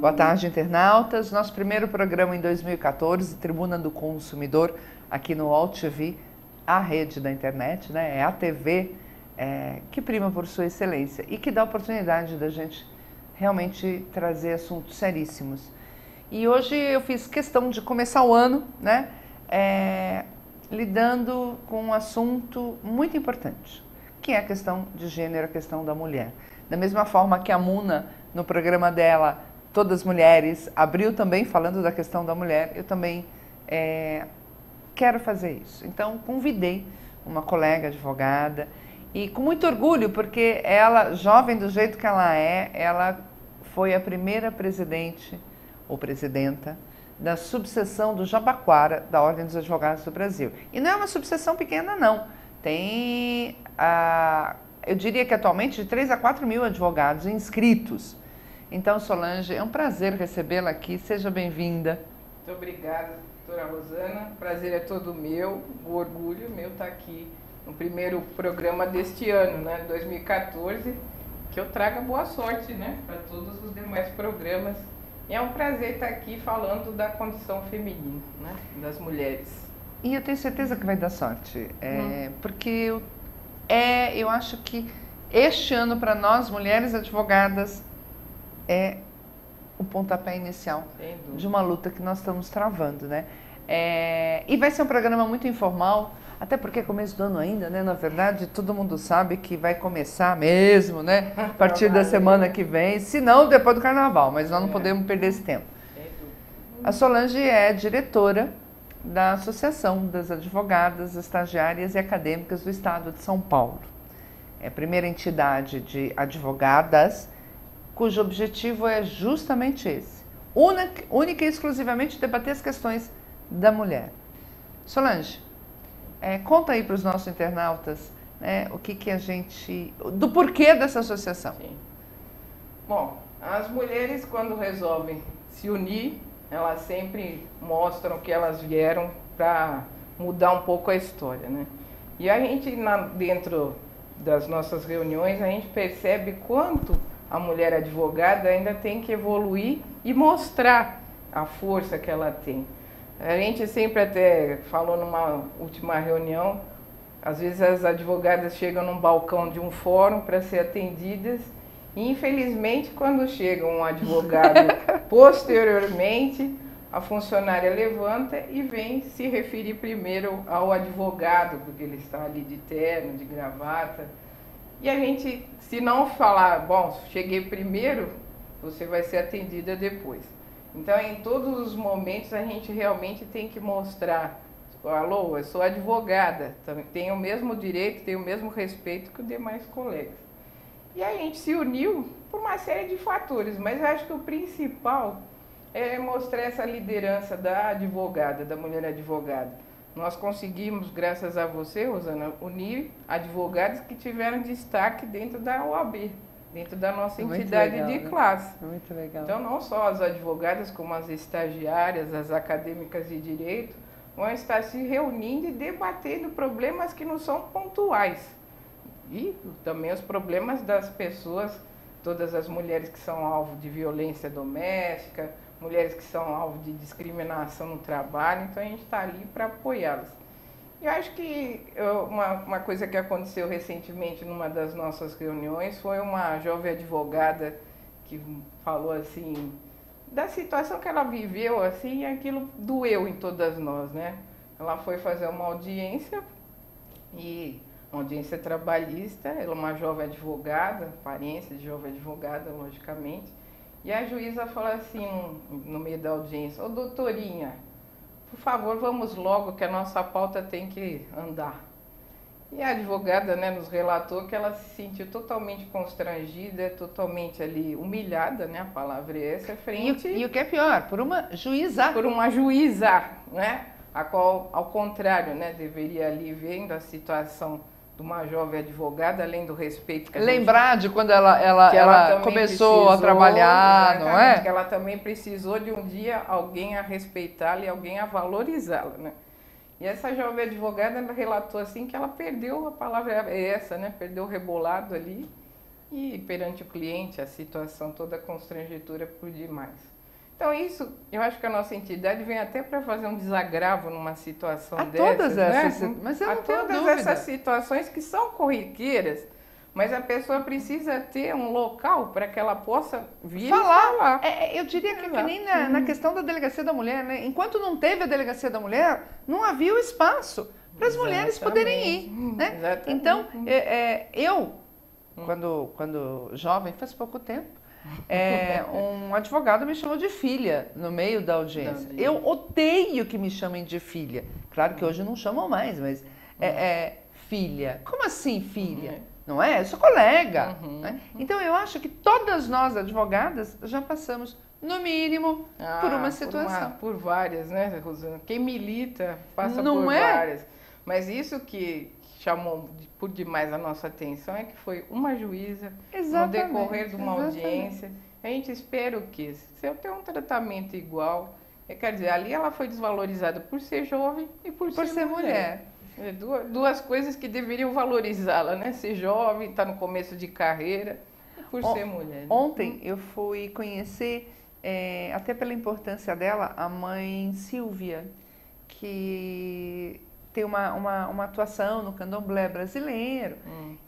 Boa tarde, internautas. Nosso primeiro programa em 2014, Tribuna do Consumidor, aqui no UOL TV, a rede da internet, né? É a TV que prima por sua excelência e que dá a oportunidade da gente realmente trazer assuntos seríssimos. E hoje eu fiz questão de começar o ano, né? Lidando com um assunto muito importante, que é a questão de gênero, a questão da mulher. Da mesma forma que a Muna, no programa dela, Todas Mulheres, abriu também falando da questão da mulher, eu também quero fazer isso. Então, convidei uma colega advogada e com muito orgulho, porque ela, jovem do jeito que ela foi a primeira presidente ou presidenta da subseção do Jabaquara, da Ordem dos Advogados do Brasil. E não é uma subseção pequena, não. Tem, eu diria que atualmente, de 3 a 4 mil advogados inscritos. Então, Solange, é um prazer recebê-la aqui. Seja bem-vinda. Muito obrigada, doutora Rosana. O prazer é todo meu, o orgulho meu estar aqui no primeiro programa deste ano, né, 2014, que eu traga boa sorte, né, para todos os demais programas. E é um prazer estar aqui falando da condição feminina, né, das mulheres. E eu tenho certeza que vai dar sorte, porque eu acho que este ano, para nós, mulheres advogadas, é o pontapé inicial de uma luta que nós estamos travando, né? E vai ser um programa muito informal, até porque é começo do ano ainda, né? Na verdade, todo mundo sabe que vai começar mesmo, né? A partir da semana que vem, se não, depois do carnaval, mas nós não podemos perder esse tempo. A Solange é diretora da Associação das Advogadas, Estagiárias e Acadêmicas do Estado de São Paulo. É a primeira entidade de advogadas cujo objetivo é justamente esse, única e exclusivamente debater as questões da mulher. Solange, conta aí para os nossos internautas, né, do porquê dessa associação. Sim. Bom, as mulheres, quando resolvem se unir, elas sempre mostram que elas vieram para mudar um pouco a história, né? E a gente, dentro das nossas reuniões, a gente percebe quanto a mulher advogada ainda tem que evoluir e mostrar a força que ela tem. A gente sempre até falou numa última reunião, às vezes as advogadas chegam num balcão de um fórum para ser atendidas e infelizmente quando chega um advogado posteriormente, a funcionária levanta e vem se referir primeiro ao advogado, porque ele está ali de terno, de gravata. E a gente, se não falar, bom, cheguei primeiro, você vai ser atendida depois. Então, em todos os momentos, a gente realmente tem que mostrar, alô, eu sou advogada, tenho o mesmo direito, tenho o mesmo respeito que os demais colegas. E a gente se uniu por uma série de fatores, mas eu acho que o principal é mostrar essa liderança da advogada, da mulher advogada. Nós conseguimos, graças a você, Rosana, unir advogados que tiveram destaque dentro da OAB, dentro da nossa entidade de classe. Muito legal. Então, não só as advogadas, como as estagiárias, as acadêmicas de direito, vão estar se reunindo e debatendo problemas que não são pontuais. E também os problemas das pessoas, todas as mulheres que são alvo de violência doméstica, mulheres que são alvo de discriminação no trabalho, então a gente está ali para apoiá-las. E eu acho que uma coisa que aconteceu recentemente numa das nossas reuniões foi uma jovem advogada que falou assim, da situação que ela viveu, assim, e aquilo doeu em todas nós, né? Ela foi fazer uma audiência, uma audiência trabalhista, ela é uma jovem advogada, aparência de jovem advogada, logicamente, e a juíza falou assim, no meio da audiência, ô doutorinha, por favor, vamos logo que a nossa pauta tem que andar. E a advogada, né, nos relatou que ela se sentiu totalmente constrangida, totalmente ali humilhada, né, a palavra é essa, frente... E o que é pior, por uma juíza. Por uma juíza, né, a qual, ao contrário, né, deveria ali vendo a situação de uma jovem advogada, além do respeito que lembrar de quando ela começou a trabalhar, não é? Que ela também precisou de um dia alguém a respeitá-la e alguém a valorizá-la, né? E essa jovem advogada, ela relatou assim que ela perdeu, a palavra é essa, né? Perdeu o rebolado ali e perante o cliente a situação toda constrangedora por demais. Então isso, eu acho que a nossa entidade vem até para fazer um desagravo numa situação A dessas, todas né? essas, mas eu A não tenho todas dúvida. essas situações que são corriqueiras, mas a pessoa precisa ter um local para que ela possa vir falar. e falar. Eu diria que nem na questão da delegacia da mulher, né? Enquanto não teve a delegacia da mulher, não havia o espaço para as mulheres poderem ir, né? Exatamente. Então, eu, quando jovem, faz pouco tempo, um advogado me chamou de filha no meio da audiência. Eu odeio que me chamem de filha. Claro que hoje não chamam mais, mas filha. Como assim filha? Não é? Eu sou colega. Né? Então eu acho que todas nós advogadas já passamos, no mínimo, por uma situação. Por várias, né, Rosana? Quem milita passa não por é? várias. Mas isso que chamou por demais a nossa atenção é que foi uma juíza, no decorrer de uma audiência. A gente espera o quê? Se eu ter um tratamento igual, quer dizer, ali ela foi desvalorizada por ser jovem e por ser mulher. Duas coisas que deveriam valorizá-la, né? Ser jovem, estar no começo de carreira e por ser mulher. Né? Ontem eu fui conhecer, até pela importância dela, a mãe Silvia, que tem uma atuação no candomblé brasileiro.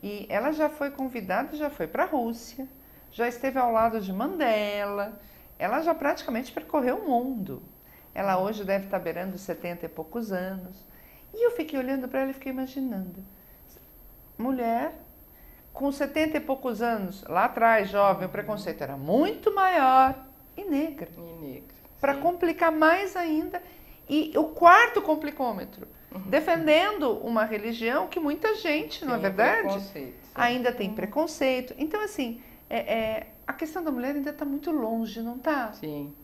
E ela já foi convidada, já foi para a Rússia, já esteve ao lado de Mandela, ela já praticamente percorreu o mundo. Ela hoje deve estar beirando 70 e poucos anos. E eu fiquei olhando para ela e fiquei imaginando. Mulher, com 70 e poucos anos, lá atrás, jovem, o preconceito era muito maior, e negra. Para complicar mais ainda. E o quarto complicômetro, defendendo uma religião que muita gente, não é verdade? Ainda tem preconceito. Então, assim, a questão da mulher ainda está muito longe, não está? Sim.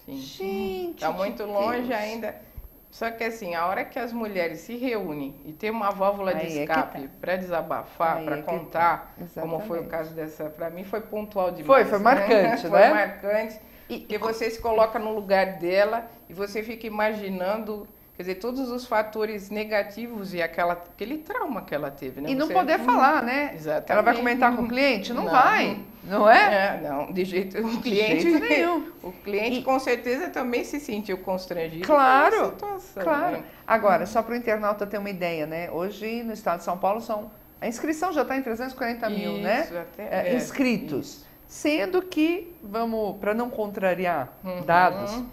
Gente, está muito longe ainda. Só que assim, a hora que as mulheres se reúnem e tem uma válvula de escape para desabafar, para contar, como foi o caso dessa, para mim foi pontual demais. Foi marcante, né? Foi marcante, porque você se coloca no lugar dela e você fica imaginando, quer dizer, todos os fatores negativos e aquele trauma que ela teve, né? E não poder falar, né? Exatamente. Ela vai comentar com o cliente? Não vai, não é? Não, de jeito nenhum. O cliente com certeza também se sentiu constrangido. Claro, situação, claro. Né? Agora, só para o internauta ter uma ideia, né? Hoje no estado de São Paulo a inscrição já está em 340 mil, né? Inscritos. Sendo que, para não contrariar dados,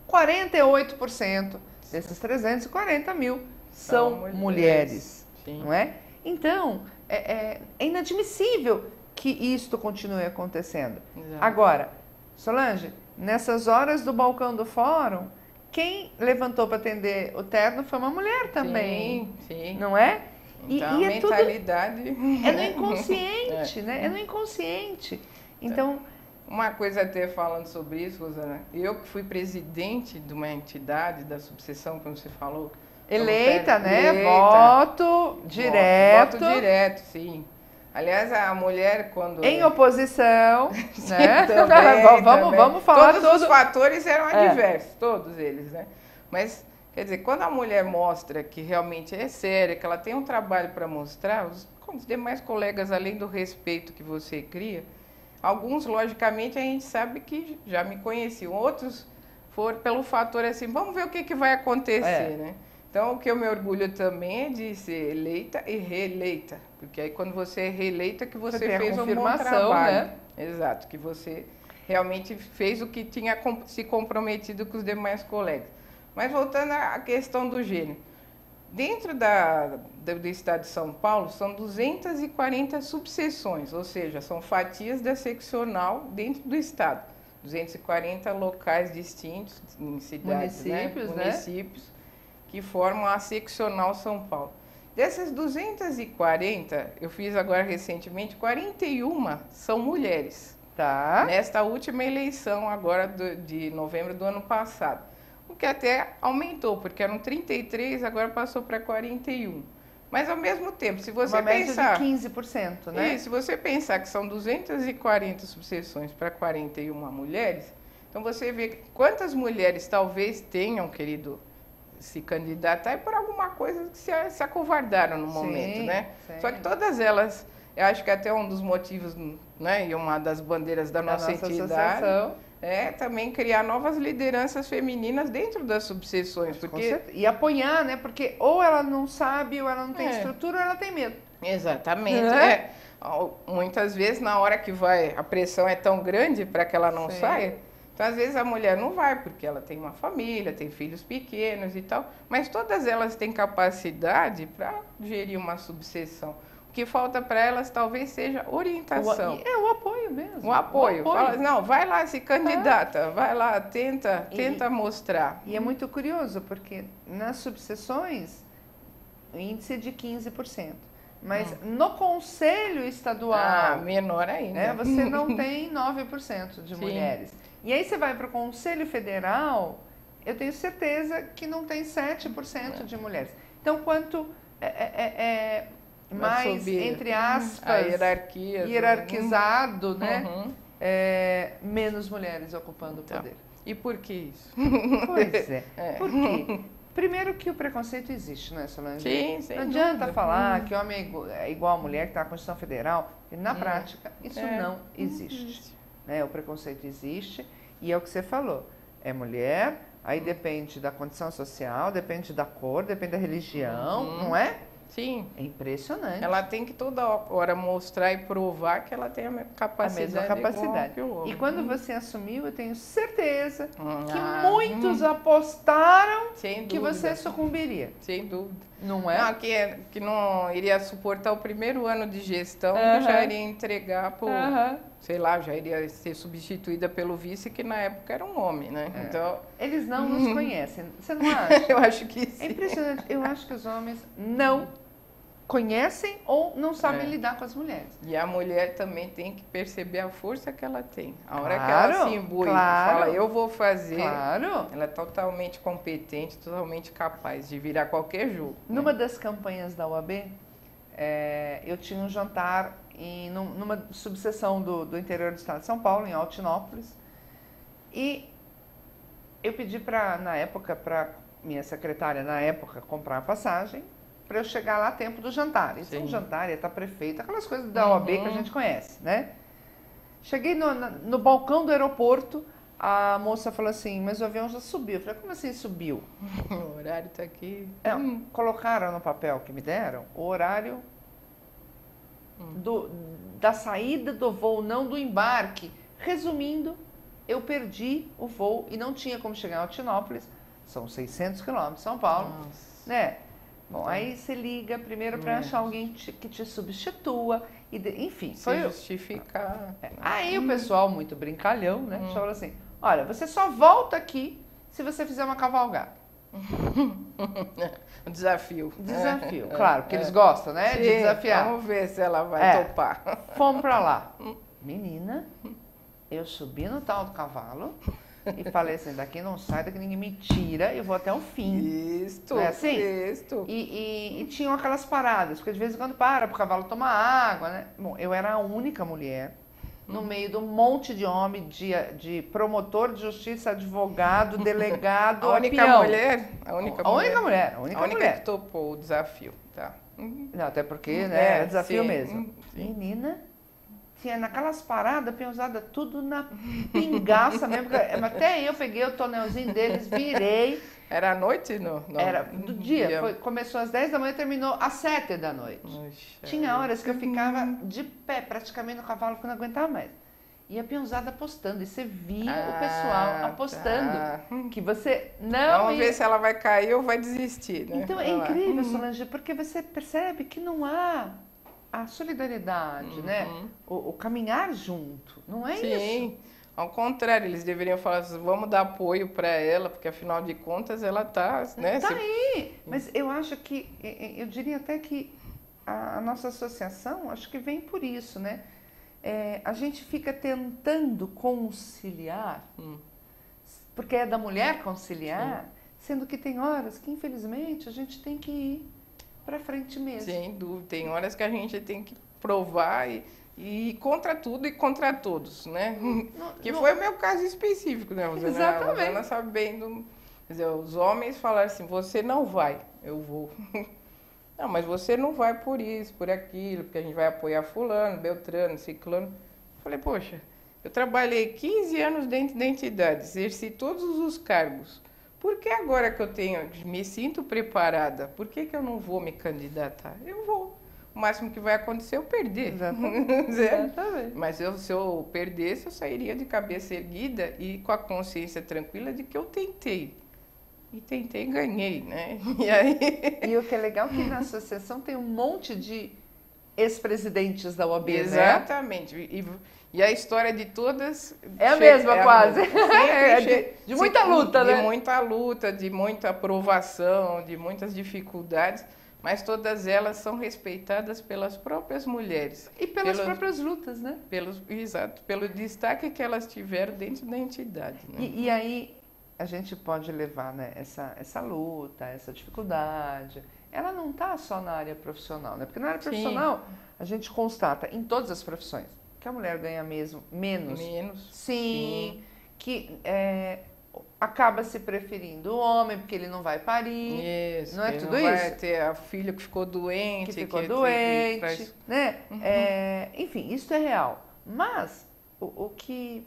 48% desses 340 mil são mulheres, não é? Então, é inadmissível que isto continue acontecendo. Exato. Agora, Solange, nessas horas do balcão do fórum, quem levantou para atender o terno foi uma mulher também, sim. não é? Então, a mentalidade... É no inconsciente, né? É no inconsciente. Então... Uma coisa até falando sobre isso, Rosana, eu que fui presidente de uma entidade da subseção, como você falou. Eleita, né? Voto direto. Voto direto, sim. Aliás, a mulher quando... Em oposição, né? Também. Vamos falar todos os fatores eram adversos, todos eles, né? Mas, quer dizer, quando a mulher mostra que realmente é séria, que ela tem um trabalho para mostrar, os demais colegas, além do respeito que você cria, alguns, logicamente, a gente sabe que já me conheciam. Outros foram pelo fator assim, vamos ver o que vai acontecer, né? Então, o que eu me orgulho também é de ser eleita e reeleita. Porque aí, quando você é reeleita, que você fez um bom trabalho. Né? Exato, que você realmente fez o que tinha se comprometido com os demais colegas. Mas, voltando à questão do gênero. Dentro do estado de São Paulo, são 240 subseções, ou seja, são fatias da seccional dentro do estado. 240 locais distintos em cidades, municípios, que formam a seccional São Paulo. Dessas 240, eu fiz agora recentemente, 41 são mulheres. Tá. Nesta última eleição agora de novembro do ano passado. O que até aumentou, porque eram 33, agora passou para 41. Mas, ao mesmo tempo, se você pensar... Uma média de 15%, né? E se você pensar que são 240 subseções para 41 mulheres, então você vê quantas mulheres talvez tenham querido se candidatar e por alguma coisa que se acovardaram no momento, né? Sim. Só que todas elas, eu acho que até um dos motivos, né, e uma das bandeiras da nossa entidade, também criar novas lideranças femininas dentro das subseções. E apoiar, né? Porque ou ela não sabe, ou ela não tem estrutura, ou ela tem medo. Exatamente. Muitas vezes, na hora que vai, a pressão é tão grande para que ela não saia. Então, às vezes, a mulher não vai, porque ela tem uma família, tem filhos pequenos e tal. Mas todas elas têm capacidade para gerir uma subseção. O que falta para elas talvez seja orientação. O apoio mesmo. O apoio. Fala, não, vai lá, se candidata, vai lá, tenta mostrar. E é muito curioso, porque nas subseções, o índice é de 15%. Mas no Conselho Estadual... menor ainda. Você não tem 9% de mulheres. E aí você vai para o Conselho Federal, eu tenho certeza que não tem 7% de mulheres. Então, quanto mais, entre aspas, hierarquizado, né? Menos mulheres ocupando o poder. E por que isso? Pois é. Por quê? Primeiro que o preconceito existe, né, Solange? Sim, sem Não adianta dúvida. falar que homem é igual a mulher que está na Constituição Federal. E na prática, isso não existe. Né? O preconceito existe e é o que você falou. É mulher, aí depende da condição social, depende da cor, depende da religião, não é? Sim. É impressionante. Ela tem que toda hora mostrar e provar que ela tem a capacidade. A mesma capacidade. Que o homem. E quando você assumiu, eu tenho certeza que muitos apostaram que você sucumbiria. Sem dúvida. Não é? Não, que não iria suportar o primeiro ano de gestão, que já iria entregar por, sei lá, já iria ser substituída pelo vice, que na época era um homem, né? Então, eles não nos conhecem. Você não acha? eu acho que sim. É impressionante. Eu acho que os homens não conhecem ou não sabem lidar com as mulheres. E a mulher também tem que perceber a força que ela tem. A hora que ela se imbui e fala, eu vou fazer, ela é totalmente competente, totalmente capaz de virar qualquer jogo. Numa das campanhas da UAB, eu tinha um jantar numa subseção do interior do estado de São Paulo, em Altinópolis, e eu pedi para minha secretária, na época, comprar a passagem, para eu chegar lá a tempo do jantar. Isso é um jantar, ia estar prefeito, aquelas coisas da OAB que a gente conhece, né? Cheguei no balcão do aeroporto, a moça falou assim, mas o avião já subiu. Eu falei, como assim subiu? O horário está aqui. Colocaram no papel que me deram o horário da saída do voo, não do embarque. Resumindo, eu perdi o voo e não tinha como chegar em Altinópolis. São 600 quilômetros de São Paulo, né? Bom, aí você liga primeiro para achar alguém que te substitua, enfim. Se justificar. Aí o pessoal, muito brincalhão, né? Falou assim, olha, você só volta aqui se você fizer uma cavalgada. Desafio. Claro, porque eles gostam, né? De desafiar. Vamos ver se ela vai topar. Fomos para lá. Menina, eu subi no tal do cavalo e falei assim, daqui não sai, daqui ninguém me tira, eu vou até o fim. Isto, é assim? Isto. E tinham aquelas paradas, porque de vez em quando para o cavalo tomar água, né? Bom, eu era a única mulher no meio de um monte de homem, de promotor de justiça, advogado, delegado, A única mulher que topou o desafio, tá? Não, até porque, né, é desafio mesmo. Menina, tinha naquelas paradas, peãozada, tudo na pingaça mesmo. Até eu peguei o tonelzinho deles, virei. Era à noite? Era do dia. Começou às 10 da manhã e terminou às 7 da noite. Tinha horas que eu ficava de pé, praticamente no cavalo, que eu não aguentava mais. E a peãozada apostando. E você via o pessoal apostando. Que você não... Vamos ver se ela vai cair ou vai desistir, né? Então é incrível, Solange, porque você percebe que não há a solidariedade, né? O caminhar junto, não é isso? Sim, ao contrário, eles deveriam falar assim, vamos dar apoio para ela, porque afinal de contas ela está, né? Tá aí, mas eu acho que, eu diria até que a nossa associação, acho que vem por isso, né? A gente fica tentando conciliar, porque é da mulher conciliar, sendo que tem horas que infelizmente a gente tem que ir para frente mesmo. Sem dúvida, tem horas que a gente tem que provar e contra tudo e contra todos, né? Que foi o meu caso específico, né, Rosana? Exatamente. A Rosana sabendo, quer dizer, os homens falaram assim, você não vai, eu vou. Não, mas você não vai por isso, por aquilo, porque a gente vai apoiar fulano, beltrano, ciclano. Falei, poxa, Eu trabalhei 15 anos dentro da entidade, exerci todos os cargos. Por que agora que eu me sinto preparada, por que eu não vou me candidatar? Eu vou. O máximo que vai acontecer é eu perder. Exatamente. Mas se eu perdesse, eu sairia de cabeça erguida e com a consciência tranquila de que eu tentei. E tentei e ganhei, né? E aí... E o que é legal é que na associação tem um monte de ex-presidentes da OAB, Exatamente. Né? E a história de todas... É a mesma, quase. De muita luta, né? De muita luta, de muita aprovação, de muitas dificuldades, mas todas elas são respeitadas pelas próprias mulheres. E pelas próprias lutas, né? Exato, pelo destaque que elas tiveram dentro da entidade. Né? E aí a gente pode levar, né, essa luta, essa dificuldade... Ela não está só na área profissional, né? Porque na área profissional a gente constata em todas as profissões que a mulher ganha menos. Menos. Sim. Que acaba se preferindo o homem porque ele não vai parir. Isso. Não é tudo não isso? Vai ter a filha que ficou doente. Né? Enfim, isso é real. Mas o que...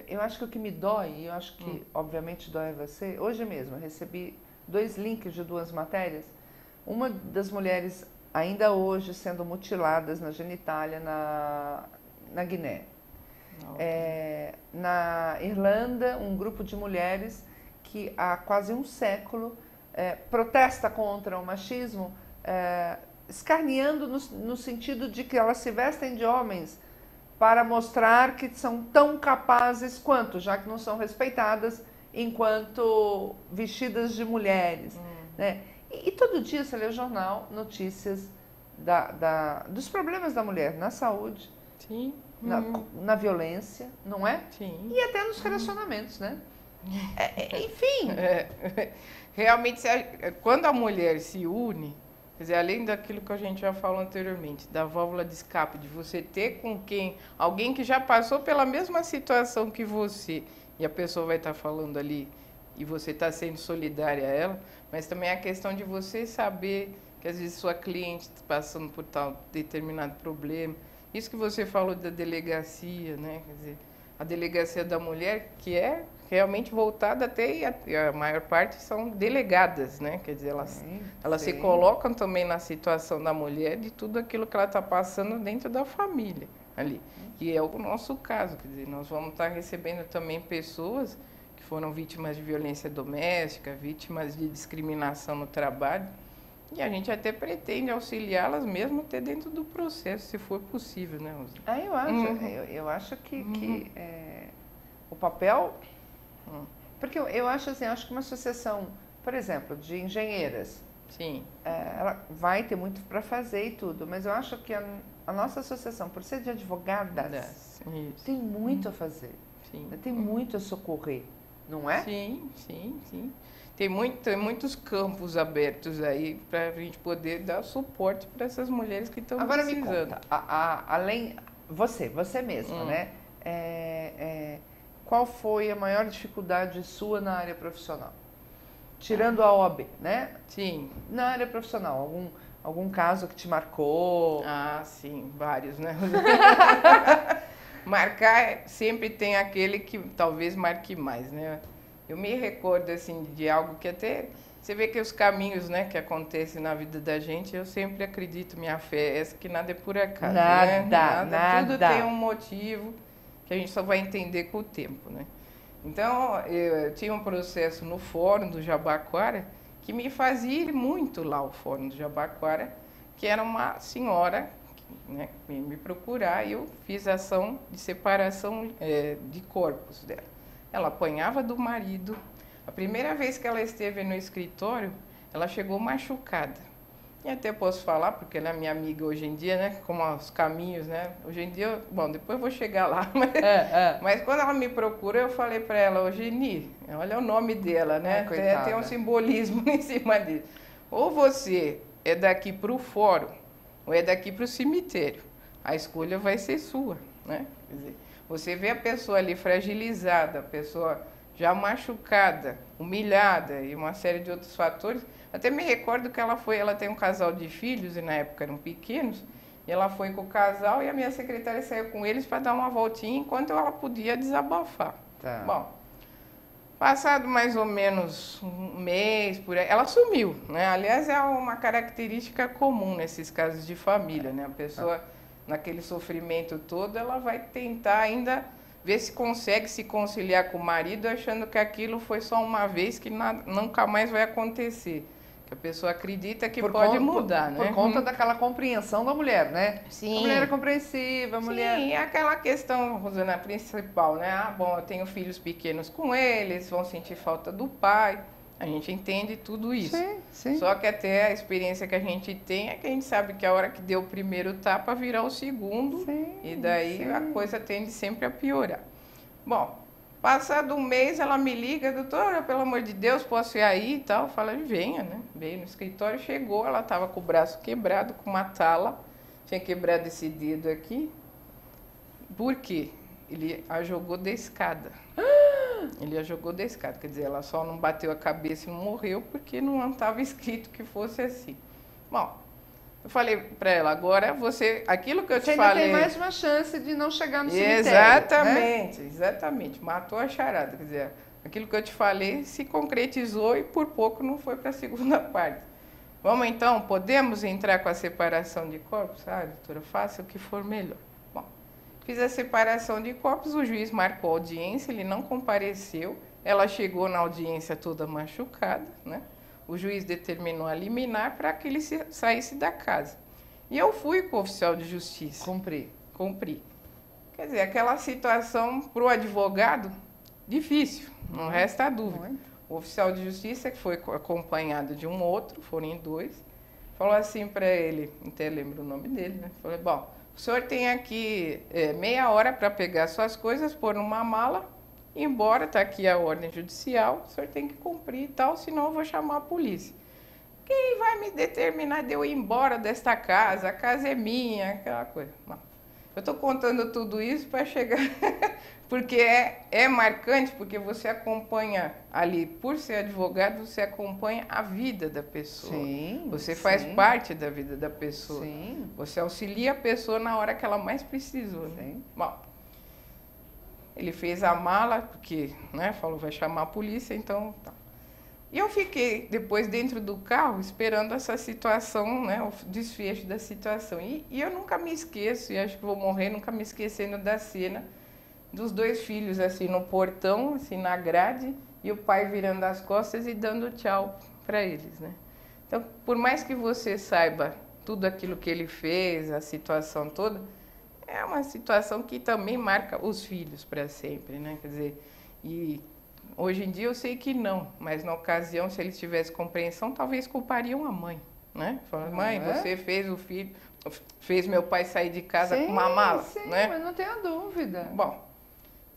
Eu acho que o que me dói, e eu acho que obviamente dói a você, hoje mesmo eu recebi 2 links de 2 matérias. Uma das mulheres ainda hoje sendo mutiladas na genitália na Guiné. Na Irlanda, um grupo de mulheres que há quase um século protesta contra o machismo, escarneando no sentido de que elas se vestem de homens para mostrar que são tão capazes quanto, já que não são respeitadas enquanto vestidas de mulheres. Né? E todo dia você lê o jornal, notícias dos problemas da mulher na saúde, Sim. Na violência, não é? Sim. E até nos relacionamentos, né? Enfim. Realmente, quando a mulher se une, quer dizer, além daquilo que a gente já falou anteriormente, da válvula de escape, de você ter com alguém que já passou pela mesma situação que você, e a pessoa vai estar falando ali e você está sendo solidária a ela, mas também a questão de você saber que às vezes sua cliente está passando por tal determinado problema. Isso que você falou da delegacia, né? Quer dizer, a delegacia da mulher, que é realmente voltada até, e a maior parte são delegadas, né? Quer dizer, elas se colocam também na situação da mulher, de tudo aquilo que ela está passando dentro da família ali. Que é o nosso caso, quer dizer, nós vamos estar recebendo também pessoas que foram vítimas de violência doméstica, vítimas de discriminação no trabalho, e a gente até pretende auxiliá-las mesmo até dentro do processo, se for possível, né, Rosa? Eu acho que o papel... Porque eu acho assim, acho que uma associação, por exemplo, de engenheiras, Sim. Ela vai ter muito para fazer e tudo, mas eu acho que a nossa associação, por ser de advogadas, tem muito a fazer, tem muito a socorrer, não é? Sim. Tem muitos campos abertos aí para a gente poder dar suporte para essas mulheres que estão precisando. Agora me conta, além, você mesma, né? Qual foi a maior dificuldade sua na área profissional? Tirando a OAB, né? Sim. Na área profissional, algum caso que te marcou? Sim, vários, né? Marcar, sempre tem aquele que talvez marque mais, né? Eu me recordo, assim, de algo que até... Você vê que os caminhos, né, que acontecem na vida da gente, eu sempre acredito, minha fé é essa, que nada é por acaso, nada. Tudo tem um motivo que a gente só vai entender com o tempo, né? Então, eu tinha um processo no Fórum do Jabaquara que me fazia ir muito lá ao Fórum do Jabaquara, que era uma senhora, né, me procurar, e eu fiz ação de separação de corpos dela. Ela apanhava do marido. A primeira vez que ela esteve no escritório, ela chegou machucada. E até posso falar, porque ela é minha amiga hoje em dia, né? Como os caminhos, né? Hoje em dia, bom, depois eu vou chegar lá. Mas quando ela me procura, eu falei para ela, ô Geni, olha o nome dela, né? Tem um simbolismo em cima dele. Ou você é daqui para o fórum, ou é daqui para o cemitério. A escolha vai ser sua, né? Quer dizer, você vê a pessoa ali fragilizada, a pessoa já machucada, humilhada e uma série de outros fatores. Até me recordo que ela tem um casal de filhos, e na época eram pequenos, E ela foi com o casal e a minha secretária saiu com eles para dar uma voltinha enquanto ela podia desabafar. Tá. Bom, passado mais ou menos um mês, por aí, ela sumiu, né? Aliás, é uma característica comum nesses casos de família, né? A pessoa, naquele sofrimento todo, ela vai tentar ainda ver se consegue se conciliar com o marido, achando que aquilo foi só uma vez, que nunca mais vai acontecer. Que a pessoa acredita que pode mudar, né? Por conta daquela compreensão da mulher, né? Sim. A mulher é compreensiva, a mulher... Sim, é aquela questão, Rosana, principal, né? Ah, bom, eu tenho filhos pequenos com eles, vão sentir falta do pai. A gente entende tudo isso. Sim, sim. Só que até a experiência que a gente tem é que a gente sabe que a hora que deu o primeiro tapa, virar o segundo. Sim, E daí sim. a coisa tende sempre a piorar. Bom, passado um mês ela me liga, doutora, pelo amor de Deus, posso ir aí e tal? Fala, venha, né? Veio no escritório, chegou, ela estava com o braço quebrado, com uma tala, tinha quebrado esse dedo aqui. Por quê? Ele a jogou da escada. Ele a jogou da escada, quer dizer, ela só não bateu a cabeça e não morreu porque não estava escrito que fosse assim. Bom, eu falei para ela, agora você, aquilo que eu te Você falei... ainda tem mais uma chance de não chegar no cemitério. Exatamente, né? Exatamente, matou a charada, quer dizer, aquilo que eu te falei se concretizou e por pouco não foi para a segunda parte. Vamos então, podemos entrar com a separação de corpos? Ah, doutora, faça o que for melhor. Bom, fiz a separação de corpos, o juiz marcou a audiência, ele não compareceu, ela chegou na audiência toda machucada, né? O juiz determinou a liminar para que ele saísse da casa. E eu fui com o oficial de justiça. Cumpri. Quer dizer, aquela situação para o advogado, difícil, não resta dúvida. O oficial de justiça, que foi acompanhado de um outro, foram em dois, falou assim para ele, até lembro o nome dele, né? Falei, bom, o senhor tem aqui meia hora para pegar suas coisas, pôr numa mala, ir embora, está aqui a ordem judicial, o senhor tem que cumprir e tal, senão eu vou chamar a polícia. Quem vai me determinar de eu ir embora desta casa? A casa é minha, aquela coisa. Bom, eu estou contando tudo isso para chegar... Porque é marcante, porque você acompanha ali, por ser advogado, você acompanha a vida da pessoa. Sim, você faz parte da vida da pessoa. Sim. Você auxilia a pessoa na hora que ela mais precisou. Né? Sim. Bom, ele fez a mala, porque, né, falou, vai chamar a polícia, então... Tá. E eu fiquei depois dentro do carro esperando essa situação, né, o desfecho da situação. E eu nunca me esqueço, e acho que vou morrer nunca me esquecendo da cena dos dois filhos assim no portão, assim na grade, e o pai virando as costas e dando tchau para eles, né? Então, por mais que você saiba tudo aquilo que ele fez, a situação toda, é uma situação que também marca os filhos para sempre, né? Quer dizer, e hoje em dia eu sei que não, mas na ocasião, se eles tivessem compreensão, talvez culpariam a mãe, né? Falaram, mãe, você fez o filho, fez meu pai sair de casa com uma mala, sim, né? Mas não tenha dúvida. Bom,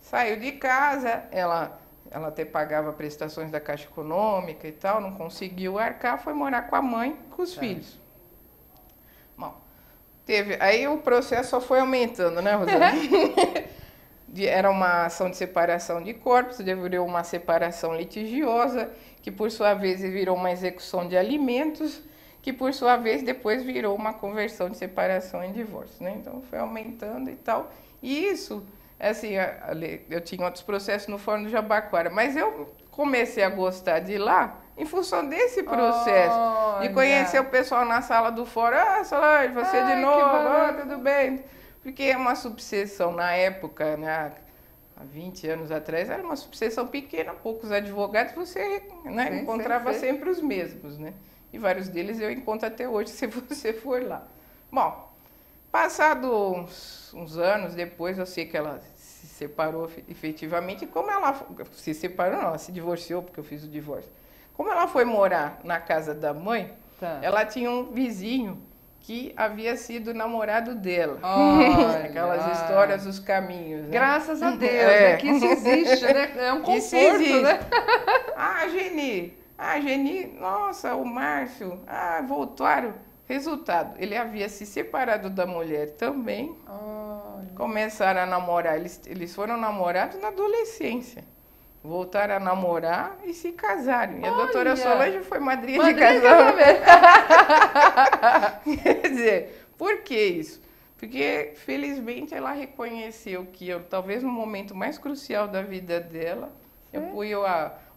saiu de casa, ela até pagava prestações da Caixa Econômica e tal, não conseguiu arcar, foi morar com a mãe e com os filhos. Bom, aí o processo só foi aumentando, né, Rosana? Era uma ação de separação de corpos, virou uma separação litigiosa, que por sua vez virou uma execução de alimentos, que por sua vez depois virou uma conversão de separação em divórcio, né? Então foi aumentando e tal. E isso, assim, eu tinha outros processos no Fórum do Jabaquara, mas eu comecei a gostar de ir lá em função desse processo, de conhecer o pessoal na sala do fórum. Ah, Solange, você de novo, tudo bem? Porque é uma subseção na época, né, há 20 anos atrás, era uma subseção pequena, poucos advogados, você, né, encontrava sempre os mesmos, né? E vários deles eu encontro até hoje, se você for lá. Bom, passados uns anos depois, eu sei que ela se separou efetivamente. E como ela se separou, não, ela se divorciou, porque eu fiz o divórcio. Como ela foi morar na casa da mãe, ela tinha um vizinho que havia sido namorado dela. Aquelas histórias dos caminhos. Né? Graças a Deus, que isso existe, né? É um conforto, né? Geni, nossa, o Márcio, voltaram. Resultado, ele havia se separado da mulher também, começaram a namorar, eles foram namorados na adolescência, voltaram a namorar e se casaram. E a doutora Solange foi madrinha de casamento. Quer dizer, Por que isso? Porque, felizmente, ela reconheceu que eu, talvez no momento mais crucial da vida dela, eu fui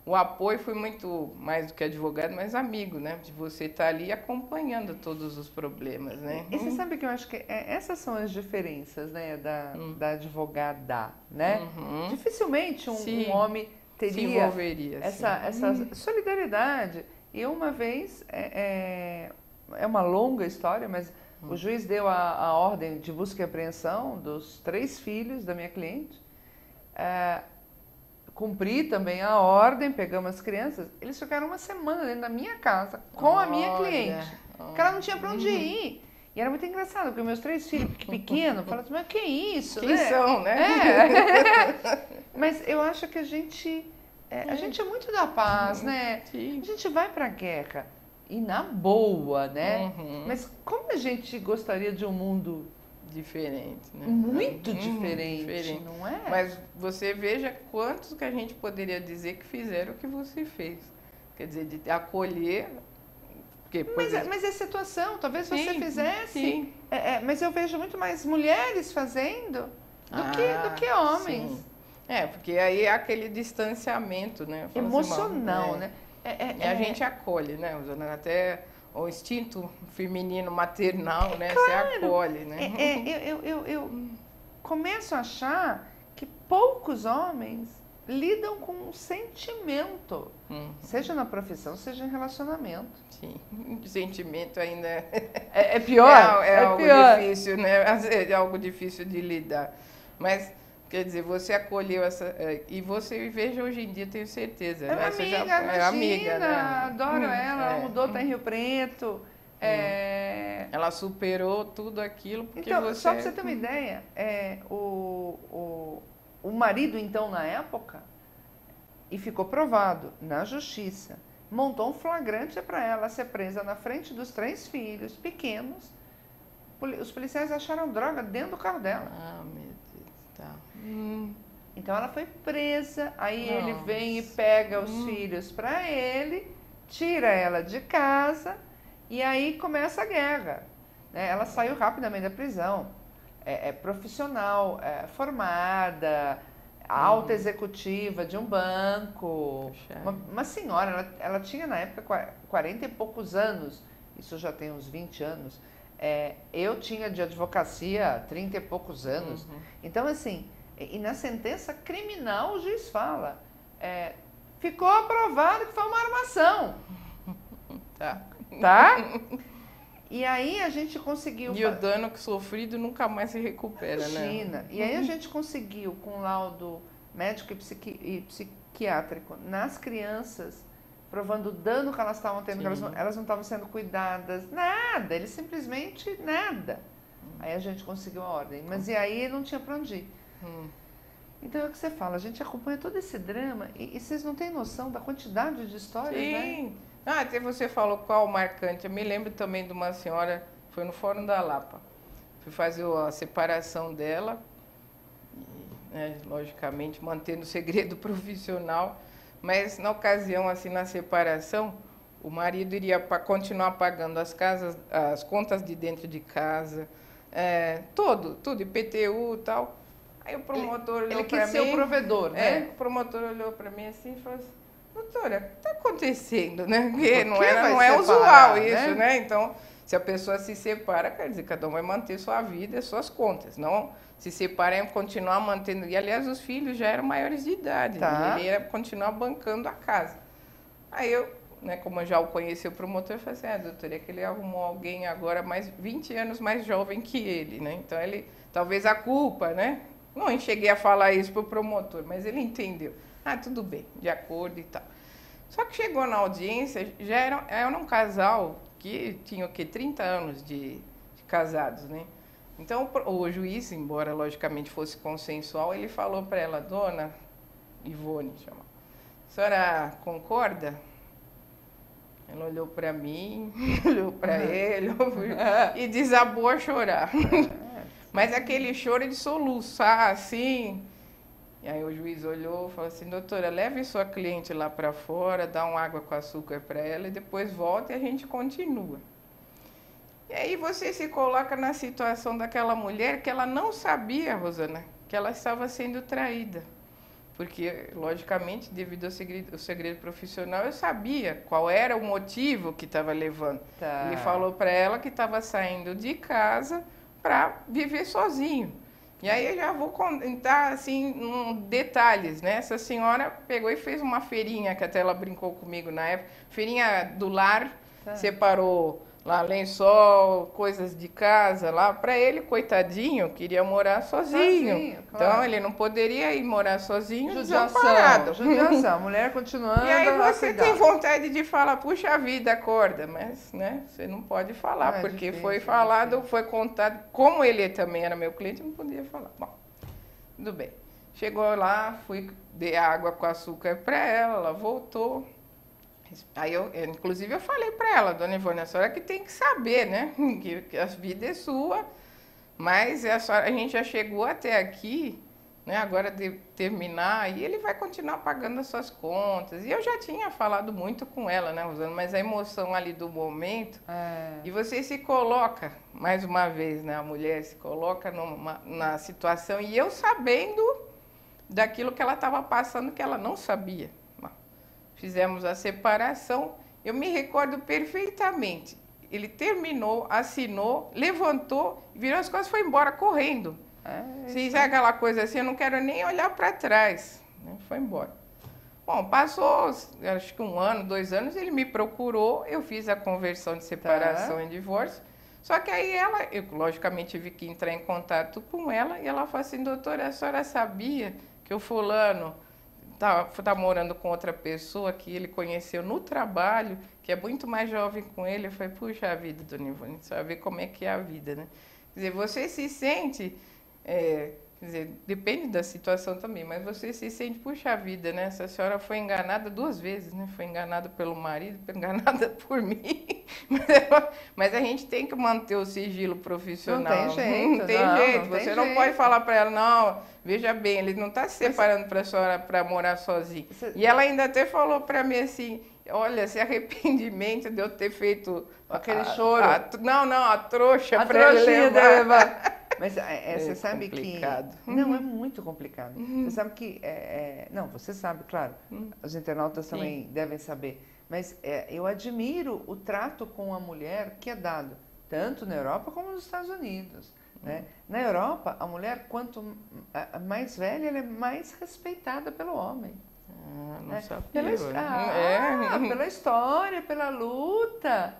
o apoio foi muito mais do que advogado, mas amigo, né? De você estar ali acompanhando todos os problemas, né? E você sabe que eu acho que essas são as diferenças, né, da advogada, né? Dificilmente um homem se teria envolveria, essa solidariedade. E uma vez, é uma longa história, mas o juiz deu a ordem de busca e apreensão dos 3 filhos da minha cliente. Cumpri também a ordem, pegamos as crianças. Eles ficaram uma semana dentro da minha casa com a minha cliente. Porque ela não tinha para onde ir. E era muito engraçado, porque meus 3 filhos pequenos falavam assim, mas que isso, Quem né? são, né? Mas eu acho que a gente é muito da paz, né? Sim. A gente vai para a guerra e na boa, né? Mas como a gente gostaria de um mundo diferente, né? Muito diferente, não é? Mas você veja quantos que a gente poderia dizer que fizeram o que você fez. Quer dizer, de acolher. Porque, mas é situação, talvez você fizesse. Sim. Mas eu vejo muito mais mulheres fazendo do que homens. Sim. Porque aí é aquele distanciamento, né? Emocional, né? E a gente acolhe, né? Usando até o instinto feminino maternal, né? Claro. Você acolhe, né? Eu começo a achar que poucos homens lidam com um sentimento, seja na profissão, seja em relacionamento. Sim, o sentimento ainda é pior. É algo difícil, né? É algo difícil de lidar. Mas, quer dizer, você acolheu essa... E você veja hoje em dia, tenho certeza. É né? amiga, é amiga, né? Adoro ela mudou, tá em Rio Preto. Ela superou tudo aquilo porque então, você... Só para você ter uma ideia, o marido, então, na época, e ficou provado na justiça, montou um flagrante para ela ser presa na frente dos 3 filhos pequenos. Os policiais acharam droga dentro do carro dela. Ah, meu Deus, tá. Então ela foi presa, aí ele vem e pega os filhos para ele, tira ela de casa e aí começa a guerra. Ela saiu rapidamente da prisão. Profissional, formada, alta executiva de um banco, uma senhora, ela tinha na época 40 e poucos anos, isso já tem uns 20 anos, eu tinha de advocacia 30 e poucos anos, então assim, e na sentença criminal o juiz fala, ficou aprovado que foi uma armação, tá? E aí a gente conseguiu... E o dano sofrido nunca mais se recupera, Imagina. né? E aí a gente conseguiu, com laudo médico e psiquiátrico, nas crianças, provando o dano que elas estavam tendo, que elas não estavam sendo cuidadas, nada, eles simplesmente nada. Aí a gente conseguiu a ordem. Mas e aí não tinha para onde ir. Então é o que você fala, a gente acompanha todo esse drama e vocês não têm noção da quantidade de histórias, né? Até você falou qual marcante. Eu me lembro também de uma senhora, foi no Fórum da Lapa. Fui fazer a separação dela, logicamente mantendo o segredo profissional, mas na ocasião, assim, na separação, o marido iria continuar pagando as contas de dentro de casa, tudo, IPTU e tal. Aí o promotor olhou para mim... Ele quis ser o provedor, né? O promotor olhou para mim assim e falou assim, doutora, o que está acontecendo, né? Porque não é usual isso, né? Então, se a pessoa se separa, quer dizer, cada um vai manter sua vida e suas contas. Não se separa e continuar mantendo... E, aliás, os filhos já eram maiores de idade. Tá. Ele ia continuar bancando a casa. Aí eu, como eu já o conheci, o promotor, eu falei assim, doutora, é que ele arrumou alguém agora 20 anos mais jovem que ele, né? Então, ele, talvez a culpa, né? Não cheguei a falar isso para o promotor, mas ele entendeu. Tudo bem, de acordo e tal. Só que chegou na audiência, já era um casal que tinha o quê? 30 anos de casados, né? Então, o juiz, embora logicamente fosse consensual, ele falou para ela, dona Ivone, a senhora concorda? Ela olhou para mim, olhou para ele e desabou a chorar. Mas aquele choro de soluçar, assim... E aí o juiz olhou e falou assim, doutora, leve sua cliente lá para fora, dá uma água com açúcar para ela e depois volta e a gente continua. E aí você se coloca na situação daquela mulher que ela não sabia, Rosana, que ela estava sendo traída. Porque, logicamente, devido ao segredo profissional, eu sabia qual era o motivo que estava levando. Tá. Ele falou para ela que estava saindo de casa para viver sozinho. E aí eu já vou contar, assim, detalhes, né? Essa senhora pegou e fez uma feirinha, que até ela brincou comigo na época, feirinha do lar, separou lá lençol, coisas de casa lá, para ele, coitadinho, queria morar sozinho. Claro. Então ele não poderia ir morar sozinho, Judiação, judiação, a mulher continuando. E aí você tem vontade de falar, puxa vida, acorda, mas né, você não pode falar, porque difícil, foi falado, foi contado, como ele também era meu cliente, não podia falar. Bom, tudo bem. Chegou lá, dei água com açúcar para ela voltou. Aí inclusive eu falei para ela, dona Ivone, a senhora que tem que saber, né, que a vida é sua, mas a gente já chegou até aqui, né, agora de terminar, e ele vai continuar pagando as suas contas. E eu já tinha falado muito com ela, né, Rosana, mas a emoção ali do momento, e você se coloca, mais uma vez, né, a mulher se coloca na situação, e eu sabendo daquilo que ela estava passando, que ela não sabia. Fizemos a separação, eu me recordo perfeitamente. Ele terminou, assinou, levantou, virou as costas e foi embora correndo. Se é aquela coisa assim, eu não quero nem olhar para trás. Foi embora. Bom, passou acho que 1 ano, 2 anos, ele me procurou, eu fiz a conversão de separação em divórcio. Só que aí eu logicamente tive que entrar em contato com ela e ela falou assim, doutora, a senhora sabia que o fulano tá morando com outra pessoa que ele conheceu no trabalho, que é muito mais jovem com ele? Eu falei, puxa vida, dona Ivone, você vai ver como é que é a vida, né? Quer dizer, você se sente, quer dizer, depende da situação também, mas você se sente, puxa vida, né? Essa senhora foi enganada 2 vezes, né? Foi enganada pelo marido, foi enganada por mim. Mas a gente tem que manter o sigilo profissional. Não tem jeito. Não tem jeito. Você não pode falar para ela, não, veja bem, ele não está se separando para a senhora para morar sozinha. E ela ainda até falou para mim assim, olha, esse arrependimento de eu ter feito aquele choro. A trouxa para ele levar. Mas você sabe complicado. Que... Não, é muito complicado. Você sabe que... Não, você sabe, claro. Os internautas também devem saber. Mas eu admiro o trato com a mulher que é dado, tanto na Europa como nos Estados Unidos. Né? Na Europa, a mulher, quanto mais velha, ela é mais respeitada pelo homem. Não sabia. Pela história, pela luta.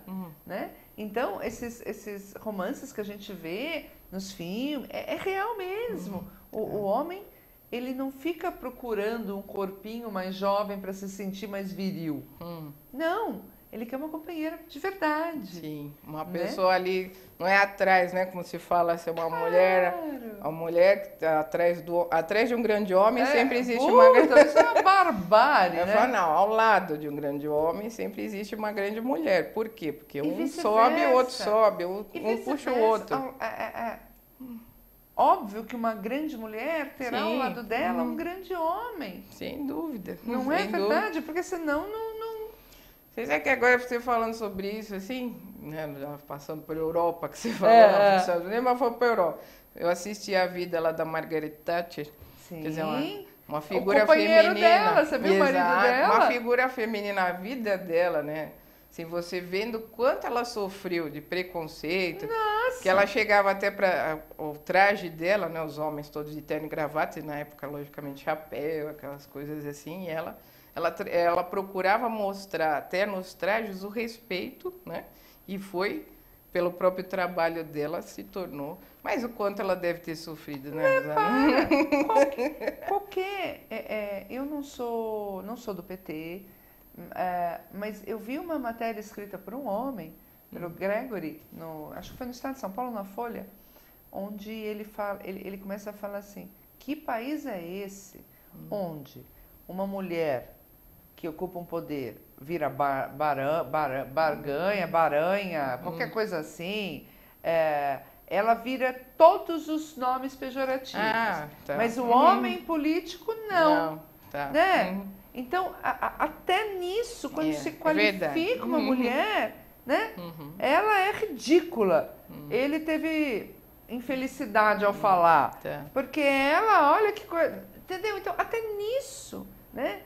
Né? Então, esses romances que a gente vê nos filmes, é real mesmo. O homem, ele não fica procurando um corpinho mais jovem para se sentir mais viril. Não, ele quer uma companheira de verdade. Sim, uma pessoa ali, não é atrás, né? Como se fala, ser uma mulher, a mulher que está atrás de um grande homem, sempre existe uma grande... Isso é uma barbárie, né? Não, ao lado de um grande homem sempre existe uma grande mulher. Por quê? Porque um sobe, o outro sobe, um puxa o outro. Óbvio que uma grande mulher terá ao lado dela um grande homem. Sem dúvida. Não é verdade? Porque senão não... Vocês é que agora você falando sobre isso, assim, né, já passando por Europa, que você falou, mas foi para a Europa. Eu assisti a vida lá da Margaret Thatcher, Sim. Quer dizer, uma figura o companheiro feminina. Dela, você viu o marido dela? Uma figura feminina, a vida dela, né? Assim, você vendo quanto ela sofreu de preconceito, Nossa. Que ela chegava até para o traje dela, né? Os homens todos de terno e gravata, e na época, logicamente, chapéu, aquelas coisas assim, e ela procurava mostrar até nos trajes o respeito, né? E foi, pelo próprio trabalho dela, se tornou. Mas o quanto ela deve ter sofrido, né? Eu não sou do PT, mas eu vi uma matéria escrita por um homem, pelo Gregory, acho que foi no estado de São Paulo, na Folha, onde ele começa a falar assim, que país é esse onde uma mulher que ocupa um poder vira baranha, qualquer coisa assim, ela vira todos os nomes pejorativos. Mas o homem político não. Né? Então, até nisso, quando se qualifica uma mulher, né? Ela é ridícula. Ele teve infelicidade ao falar. Tá. Porque ela, olha que coisa... Entendeu? Então, até nisso, né?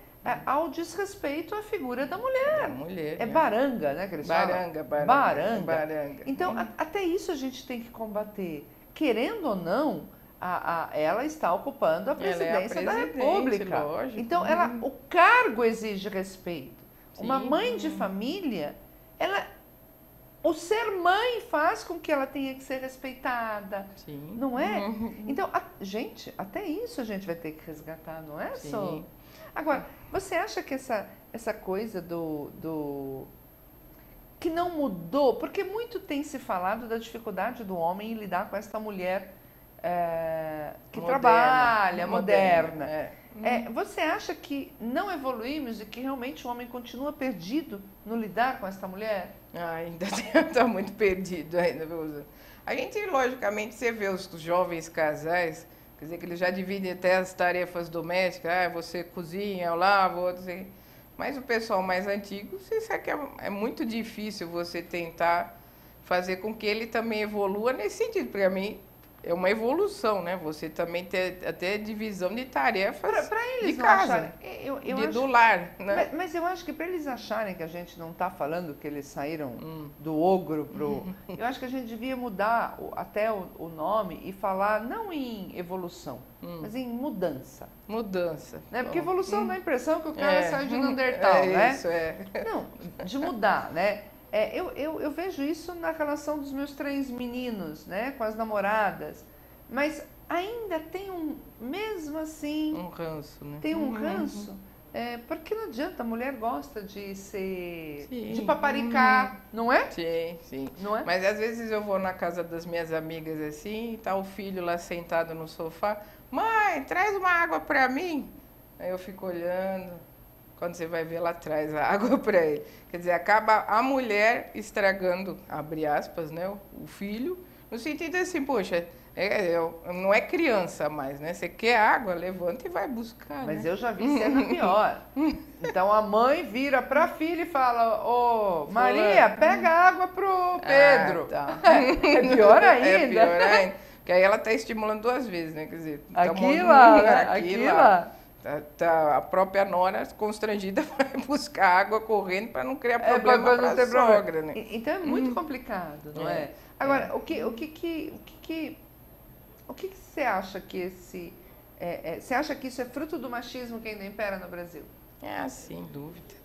Há o desrespeito à figura da mulher. Da mulher, É né? baranga, né, que eles Baranga, falam? baranga. Baranga. Então, até isso a gente tem que combater. Querendo ou não, ela está ocupando a presidência da República. Lógico. Então, o cargo exige respeito. Sim. Uma mãe de família, o ser mãe faz com que ela tenha que ser respeitada. Sim. Não é? Então, gente, até isso a gente vai ter que resgatar, não é? Sim. Só? Agora, você acha que essa coisa que não mudou, porque muito tem se falado da dificuldade do homem em lidar com essa mulher que trabalha, moderna. Você acha que não evoluímos e que realmente o homem continua perdido no lidar com essa mulher? Ainda está muito perdido ainda. A gente, logicamente, você vê os jovens casais, quer dizer, que eles já dividem até as tarefas domésticas, você cozinha, eu lavo, outro assim. Mas o pessoal mais antigo, você sabe que é muito difícil você tentar fazer com que ele também evolua nesse sentido. Para mim, é uma evolução, né? Você também ter até divisão de tarefas de casa, do lar, né? Mas eu acho que para eles acharem que a gente não está falando que eles saíram do ogro pro... Eu acho que a gente devia mudar até o nome e falar não em evolução, mas em mudança. Mudança. Né? Porque evolução dá a impressão que o cara saiu de Neandertal, né? Isso, Não, de mudar, né? Eu vejo isso na relação dos meus 3 meninos, né, com as namoradas, mas ainda tem mesmo assim... Um ranço, né? Tem um ranço, porque não adianta, a mulher gosta de ser... Sim. de paparicar, não é? Sim, sim. Não é? Mas às vezes eu vou na casa das minhas amigas assim, tá o filho lá sentado no sofá, mãe, traz uma água pra mim. Aí eu fico olhando... Quando você vai ver, ela traz a água para ele. Quer dizer, acaba a mulher estragando, abre aspas, né, o filho, no sentido assim, poxa, não é criança mais, né? Você quer água, levanta e vai buscar. Mas né? eu já vi cena pior. Então a mãe vira para a filha e fala, ô Maria, pega água pro Pedro. Tá. É pior ainda. É pior ainda. Porque aí ela está estimulando 2 vezes, né? Quer dizer, aqui lá. A própria nora constrangida vai buscar água correndo para não criar problema para a sogra, né? Então é muito complicado, não é? Agora, o que você acha que você acha que isso é fruto do machismo que ainda impera no Brasil? Sem dúvida.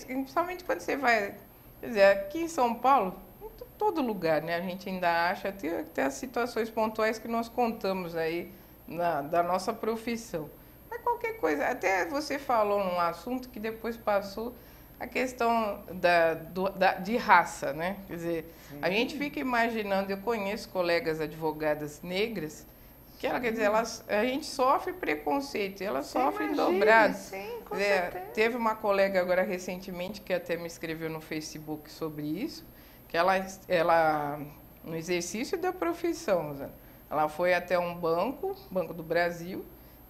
Principalmente quando você vai, quer dizer, aqui em São Paulo, em todo lugar, né? A gente ainda acha até as situações pontuais que nós contamos aí da nossa profissão. Qualquer coisa, até você falou num assunto que depois passou a questão de raça, né? Quer dizer, a gente fica imaginando, eu conheço colegas advogadas negras, que quer dizer, a gente sofre preconceito, elas sofrem dobrado. Sim, com certeza. Teve uma colega agora recentemente que até me escreveu no Facebook sobre isso, que ela no exercício da profissão, ela foi até um Banco do Brasil,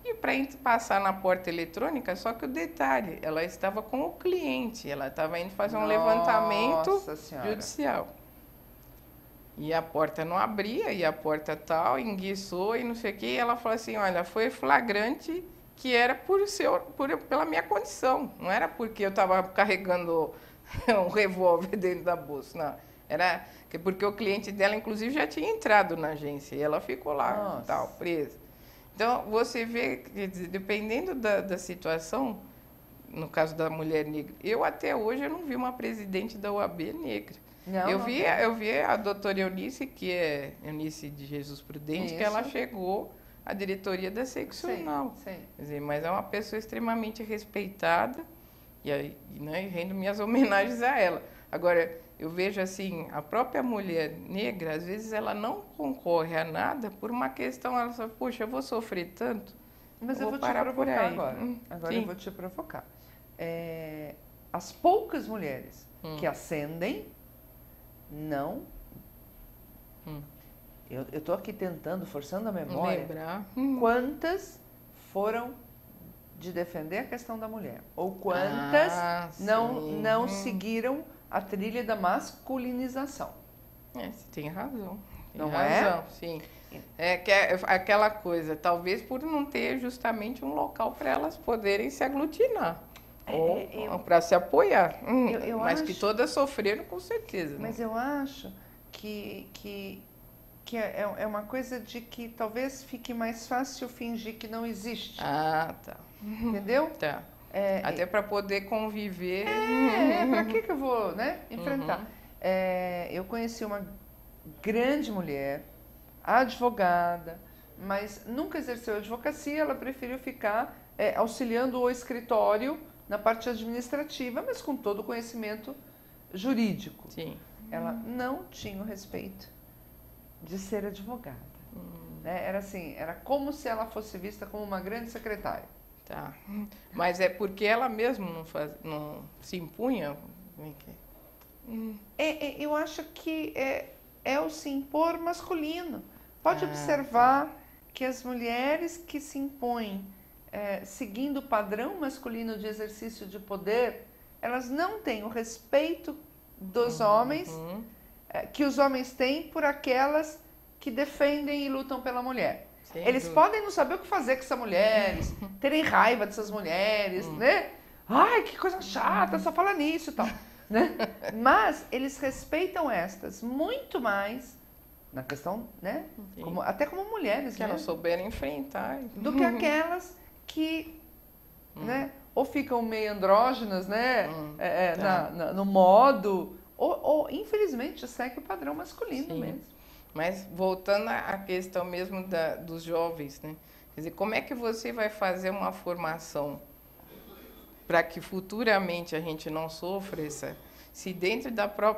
e para passar na porta eletrônica, só que o detalhe, ela estava com o cliente, ela estava indo fazer um levantamento judicial. E a porta não abria, e a porta tal, enguiçou e não sei o quê, e ela falou assim, olha, foi flagrante que era pela minha condição, não era porque eu estava carregando um revólver dentro da bolsa, não. Era porque o cliente dela, inclusive, já tinha entrado na agência, e ela ficou lá, tal, presa. Então, você vê, dependendo da situação, no caso da mulher negra, eu até hoje eu não vi uma presidente da OAB negra. Eu vi a doutora Eunice, que é Eunice de Jesus Prudente, que ela chegou à diretoria da seccional. Sim. Quer dizer, mas é uma pessoa extremamente respeitada, e rendo minhas homenagens a ela. Agora, eu vejo assim, a própria mulher negra, às vezes ela não concorre a nada por uma questão, ela fala, poxa, eu vou sofrer tanto. Mas eu vou te provocar agora. Agora eu vou te provocar. As poucas mulheres que ascendem, não... Eu estou aqui tentando, forçando a memória, lembrar. Quantas foram de defender a questão da mulher? Ou quantas não seguiram a trilha da masculinização. Você tem razão. Tem Não razão, é? sim. É que é aquela coisa, talvez por não ter justamente um local para elas poderem se aglutinar. Ou para se apoiar. Mas que todas sofreram, com certeza. Mas eu acho que é uma coisa de que talvez fique mais fácil fingir que não existe. Ah, tá. Entendeu? Tá. Até para poder conviver. Para que eu vou, né, enfrentar? Eu conheci uma grande mulher, advogada, mas nunca exerceu advocacia, ela preferiu ficar auxiliando o escritório na parte administrativa, mas com todo o conhecimento jurídico. Sim. Ela não tinha o respeito de ser advogada. Né? Era assim, era como se ela fosse vista como uma grande secretária. Tá. Mas é porque ela mesma não se impunha? Eu acho que é o se impor masculino. Pode observar que as mulheres que se impõem seguindo o padrão masculino de exercício de poder, elas não têm o respeito dos homens que os homens têm por aquelas que defendem e lutam pela mulher. Eles podem não saber o que fazer com essas mulheres, terem raiva dessas mulheres, né? Ai, que coisa chata, só fala nisso e tal. Né? Mas eles respeitam estas muito mais na questão, né? Até como mulheres, que elas souberem enfrentar. Do que aquelas que né? Ou ficam meio andrógenas, né? No modo, ou infelizmente segue o padrão masculino mesmo. Mas voltando à questão mesmo dos jovens, né? Quer dizer, como é que você vai fazer uma formação para que futuramente a gente não sofra se dentro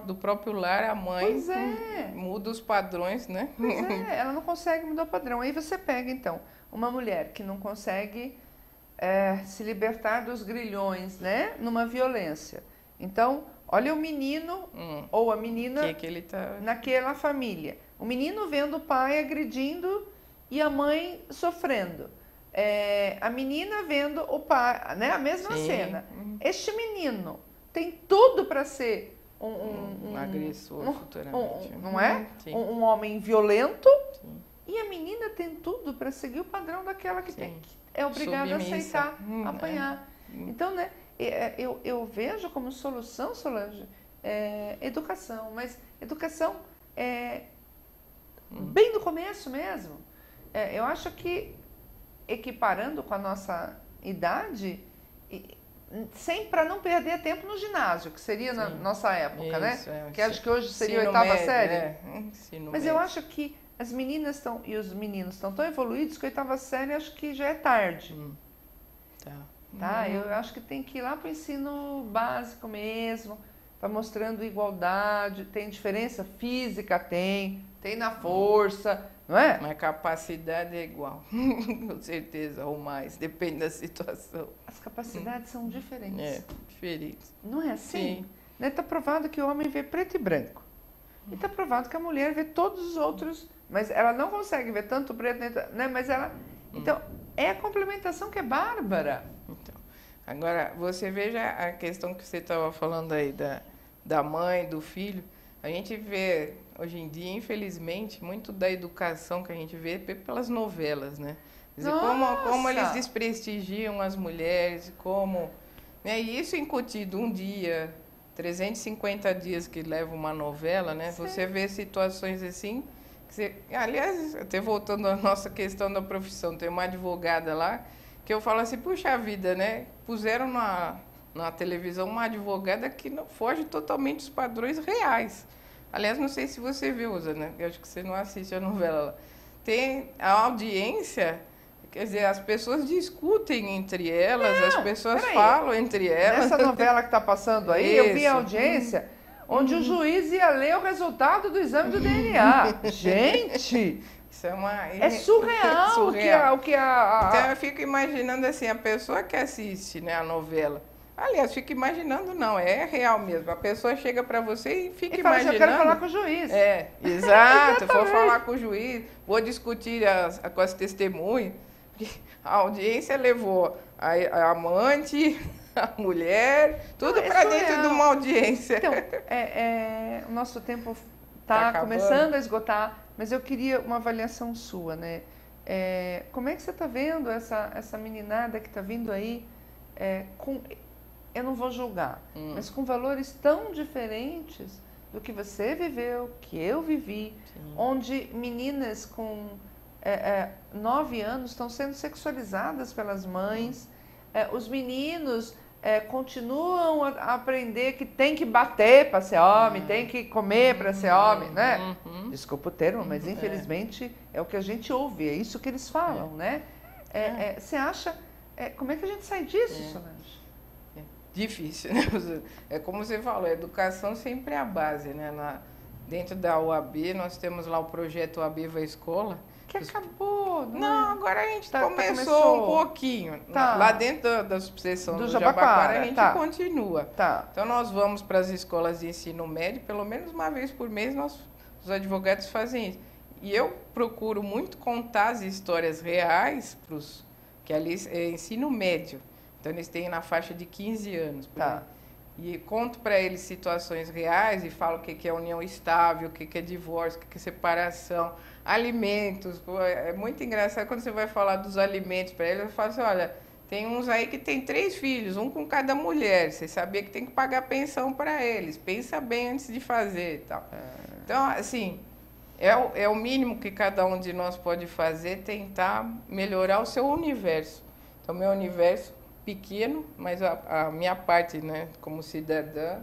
do próprio lar a mãe muda os padrões, né? Ela não consegue mudar o padrão. Aí você pega, então, uma mulher que não consegue se libertar dos grilhões, né? Numa violência. Então, olha o menino ou a menina que ele tá... naquela família. O menino vendo o pai agredindo e a mãe sofrendo. A menina vendo o pai, né? A mesma cena. Este menino tem tudo para ser um agressor futuramente. Não é? Um homem violento. E a menina tem tudo para seguir o padrão daquela que é obrigada a aceitar, apanhar. Então, né? Eu vejo como solução, Solange, educação. Mas educação bem do começo mesmo. Eu acho que equiparando com a nossa idade, para não perder tempo no ginásio, que seria na nossa época, né? Que acho que hoje seria a oitava série. Mas eu acho que as meninas e os meninos estão tão evoluídos que a oitava série acho que já é tarde. Tá? Eu acho que tem que ir lá para o ensino básico mesmo, para mostrando igualdade. Tem diferença física? Tem na força, não é? Mas capacidade é igual, com certeza, ou mais, depende da situação. As capacidades são diferentes. Diferentes. Não é assim? Sim. Está provado que o homem vê preto e branco. E está provado que a mulher vê todos os outros, mas ela não consegue ver tanto preto, né? Mas ela... Então, é a complementação que é bárbara. Então, agora, você veja a questão que você estava falando aí da mãe, do filho. A gente vê, hoje em dia, infelizmente, muito da educação que a gente vê pelas novelas, né? Quer dizer, como eles desprestigiam as mulheres, como... Né? E isso incutido um dia, 350 dias que leva uma novela, né? Sim. Você vê situações assim... Aliás, até voltando à nossa questão da profissão, tem uma advogada lá que eu falo assim, puxa vida, né? Puseram na televisão uma advogada que não foge totalmente dos padrões reais. Aliás, não sei se você viu, Rosana, eu acho que você não assiste a novela lá. Tem a audiência, quer dizer, as pessoas discutem entre elas, as pessoas falam entre elas. Nessa novela que está passando aí, eu vi a audiência... onde o juiz ia ler o resultado do exame do DNA. Gente, isso é é surreal. O que Então eu fico imaginando assim, a pessoa que assiste, né, a novela, aliás, fica imaginando não, é real mesmo. A pessoa chega para você e fica fala imaginando. Assim, eu quero falar com o juiz. Exato, vou falar com o juiz, vou discutir com as testemunhas. A audiência levou a amante, a mulher, tudo para dentro de uma audiência. Então, o nosso tempo está começando a esgotar, mas eu queria uma avaliação sua, né? Como é que você está vendo essa meninada que está vindo aí eu não vou julgar, mas com valores tão diferentes do que você viveu, que eu vivi, onde meninas com 9 anos estão sendo sexualizadas pelas mães, os meninos continuam a aprender que tem que bater para ser homem, tem que comer para ser homem, né? Desculpa o termo, mas infelizmente é o que a gente ouve, é isso que eles falam, né? Você acha, como é que a gente sai disso, Solange? Difícil, né? É como você falou, a educação sempre é a base, né? Dentro da UAB, nós temos lá o projeto UAB Vai Escola. Que acabou, não, agora a gente começou um pouquinho. Lá dentro da subseção do Jabaquara, a gente continua. Então, nós vamos para as escolas de ensino médio, pelo menos uma vez por mês, os advogados fazem isso. E eu procuro muito contar as histórias reais, que ali é ensino médio. Então, eles têm na faixa de 15 anos. E conto para eles situações reais e falo o que é união estável, o que é divórcio, o que é separação, alimentos. É muito engraçado quando você vai falar dos alimentos para eles. Eu falo assim, olha, tem uns aí que tem 3 filhos, um com cada mulher. Você sabia que tem que pagar pensão para eles. Pensa bem antes de fazer e tal. Então, assim, é o mínimo que cada um de nós pode fazer, tentar melhorar o seu universo. Então, meu universo pequeno, mas a minha parte, né, como cidadã,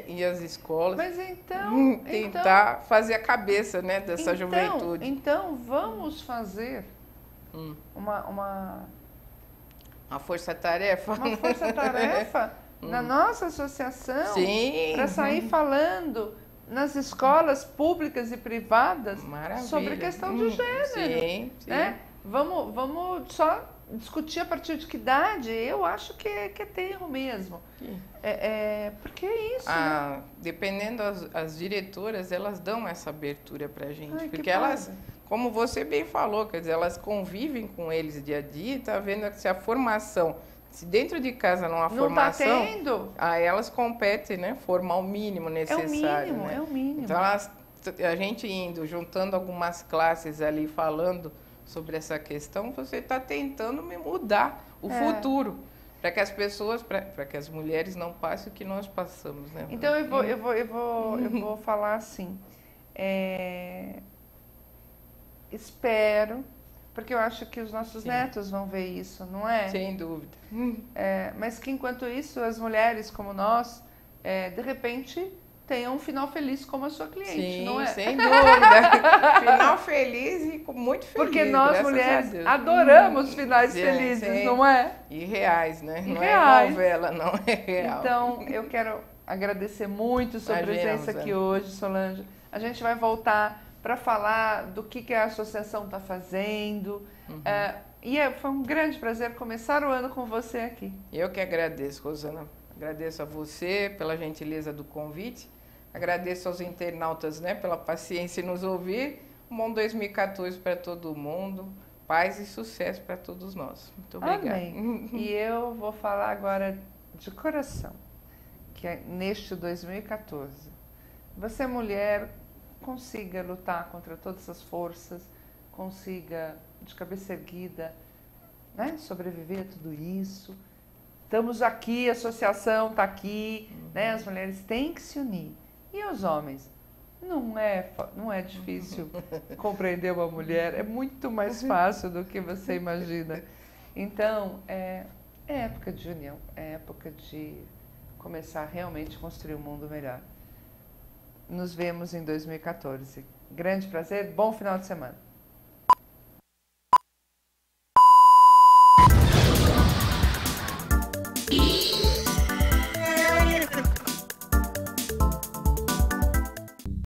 ir às escolas, mas então, tentar fazer a cabeça, né, dessa juventude. Então, vamos fazer uma força-tarefa. Uma força-tarefa na nossa associação para sair falando nas escolas públicas e privadas sobre questão de gênero. Né? Vamos só discutir a partir de que idade. Eu acho que é tenro mesmo. Porque é isso. Né? Dependendo as diretoras, elas dão essa abertura para a gente. Porque elas, como você bem falou, quer dizer, elas convivem com eles dia a dia, tá vendo se a formação, se dentro de casa não há formação, tá tendo, aí elas competem, né? Formar o mínimo necessário. É o mínimo. Então, a gente indo, juntando algumas classes ali, falando sobre essa questão, você está tentando mudar o futuro, para que as pessoas, para que as mulheres não passem o que nós passamos, né? Então eu vou falar assim, espero, porque eu acho que os nossos netos vão ver isso, não é? Sem dúvida. Mas que enquanto isso as mulheres como nós, de repente tenham um final feliz como a sua cliente, não é? Sem dúvida. Final feliz e muito feliz. Porque nós mulheres adoramos finais felizes, não é? E reais, né? Não é novela, não é real. Então, eu quero agradecer muito sua presença aqui hoje, Solange. A gente vai voltar para falar do que a associação está fazendo. Foi um grande prazer começar o ano com você aqui. Eu que agradeço, Rosana. Agradeço a você pela gentileza do convite. Agradeço aos internautas, né, pela paciência em nos ouvir. Um bom 2014 para todo mundo. Paz e sucesso para todos nós. Muito obrigada. Amém. E eu vou falar agora de coração, que neste 2014, você, mulher, consiga lutar contra todas as forças, consiga, de cabeça erguida, né, sobreviver a tudo isso. Estamos aqui, a associação está aqui, né? As mulheres têm que se unir. E os homens? Não é difícil compreender uma mulher, é muito mais fácil do que você imagina. Então, é época de união, é época de começar realmente a construir um mundo melhor. Nos vemos em 2014. Grande prazer, bom final de semana.